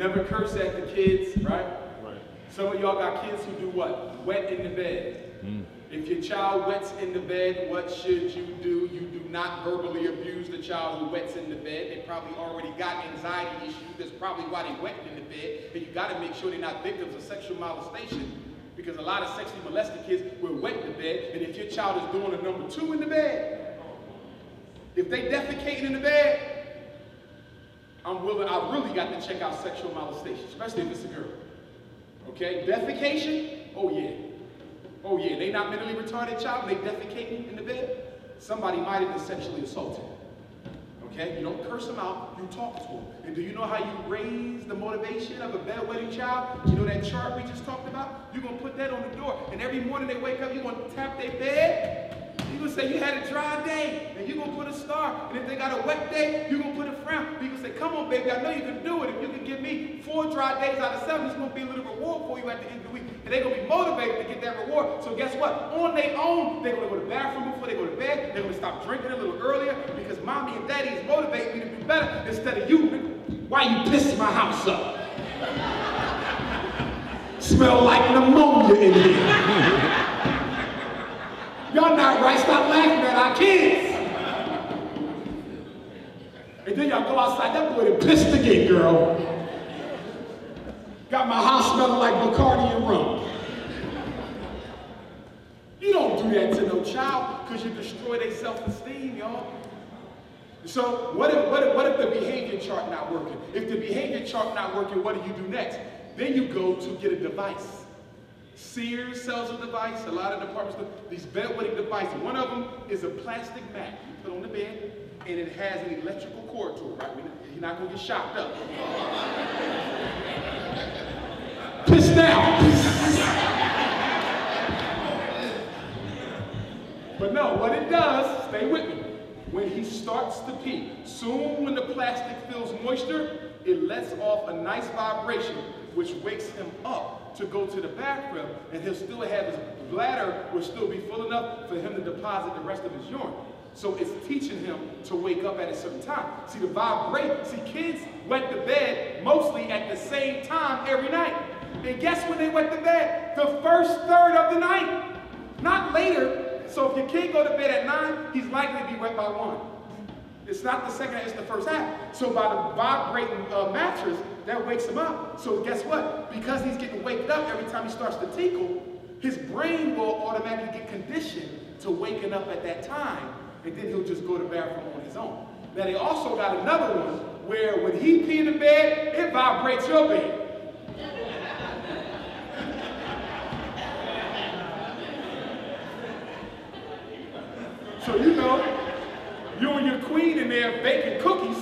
Never curse at the kids, right? Right. Some of y'all got kids who do what? Wet in the bed. If your child wets in the bed, what should you do? You do not verbally abuse the child who wets in the bed. They probably already got anxiety issues. That's probably why they wet in the bed. And you got to make sure they're not victims of sexual molestation, because a lot of sexually molested kids will wet in the bed. And if your child is doing a number 2 in the bed, if they defecating in the bed, I really got to check out sexual molestation, especially if it's a girl. Okay, defecation, oh yeah. Oh yeah, they not mentally retarded child, they defecating in the bed. Somebody might have been sexually assaulted. Okay, you don't curse them out, you talk to them. And do you know how you raise the motivation of a bedwetting child? You know that chart we just talked about? You're gonna put that on the door, and every morning they wake up, you're gonna tap their bed. You're gonna say you had a dry day, and you're gonna put a star. And if they got a wet day, you're gonna put a frown. You're gonna say, come on, baby, I know you can do it. If you can give me 4 dry days out of 7, it's gonna be a little reward for you at the end of the week. And they're gonna be motivated to get that reward. So guess what? On their own, they're gonna go to the bathroom before they go to bed. They're gonna stop drinking a little earlier because mommy and daddy is motivating me to be better instead of you. Why you pissing my house up? Smell like pneumonia in here. Y'all not right, stop laughing at our kids. And then y'all go outside, that boy done pissed again, girl. Got my house smelling like Bacardi and rum. You don't do that to no child because you destroy their self-esteem, y'all. So what if the behavior chart not working? If the behavior chart not working, what do you do next? Then you go to get a device. Sears sells a device, a lot of departments do these bedwetting devices. One of them is a plastic mat you put on the bed, and it has an electrical cord to it, right? You're not gonna get shocked up. Piss down. But no, what it does, stay with me, when he starts to pee, soon when the plastic feels moisture, it lets off a nice vibration, which wakes him up to go to the bathroom, and he'll still have his bladder will still be full enough for him to deposit the rest of his urine. So it's teaching him to wake up at a certain time. See, kids wet the bed mostly at the same time every night. And guess when they wet the bed? The first third of the night, not later. So if your kid go to bed at 9, he's likely to be wet by 1. It's not the second half, it's the first half. So by the vibrating mattress, that wakes him up. So guess what? Because he's getting waked up every time he starts to tinkle, his brain will automatically get conditioned to waking up at that time, and then he'll just go to the bathroom on his own. Now they also got another one where when he pee in the bed, it vibrates your bed. So you know, you and your queen in there baking cookies,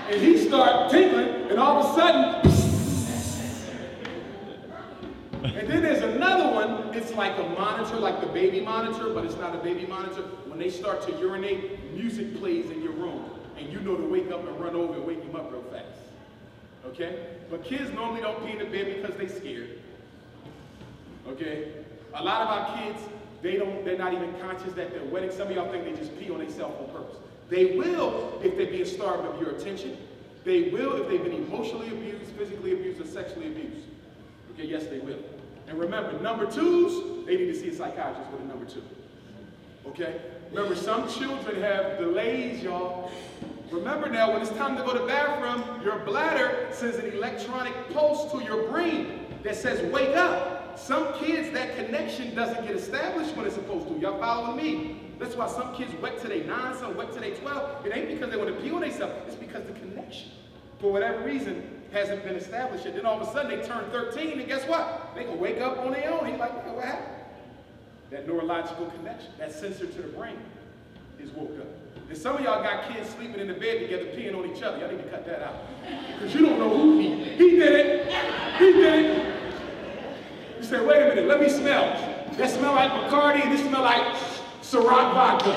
and he start tinkling, and all of a sudden, and then there's another one, it's like a monitor, like the baby monitor, but it's not a baby monitor. When they start to urinate, music plays in your room, and you know to wake up and run over and wake him up real fast, okay? But kids normally don't pee in the bed because they're scared, okay? A lot of our kids, they're not even conscious that they're wetting. Some of y'all think they just pee on themselves on purpose. They will if they're being starved of your attention. They will if they've been emotionally abused, physically abused, or sexually abused. Okay, yes, they will. And remember, number 2s, they need to see a psychiatrist with a number 2. Okay? Remember, some children have delays, y'all. Remember now, when it's time to go to the bathroom, your bladder sends an electronic pulse to your brain that says, wake up. Some kids, that connection doesn't get established when it's supposed to. Y'all following me? That's why some kids wet till they 9, some wet till they 12. It ain't because they want to pee on themselves. It's because the connection, for whatever reason, hasn't been established yet. Then all of a sudden they turn 13, and guess what? They can wake up on their own. He's like, what happened? That neurological connection, that sensor to the brain is woke up. And some of y'all got kids sleeping in the bed together, peeing on each other. Y'all need to cut that out. Because you don't know who peed. He did it. He did it. You say, wait a minute, let me smell. That smell like Bacardi, and this smell like Ciroc vodka.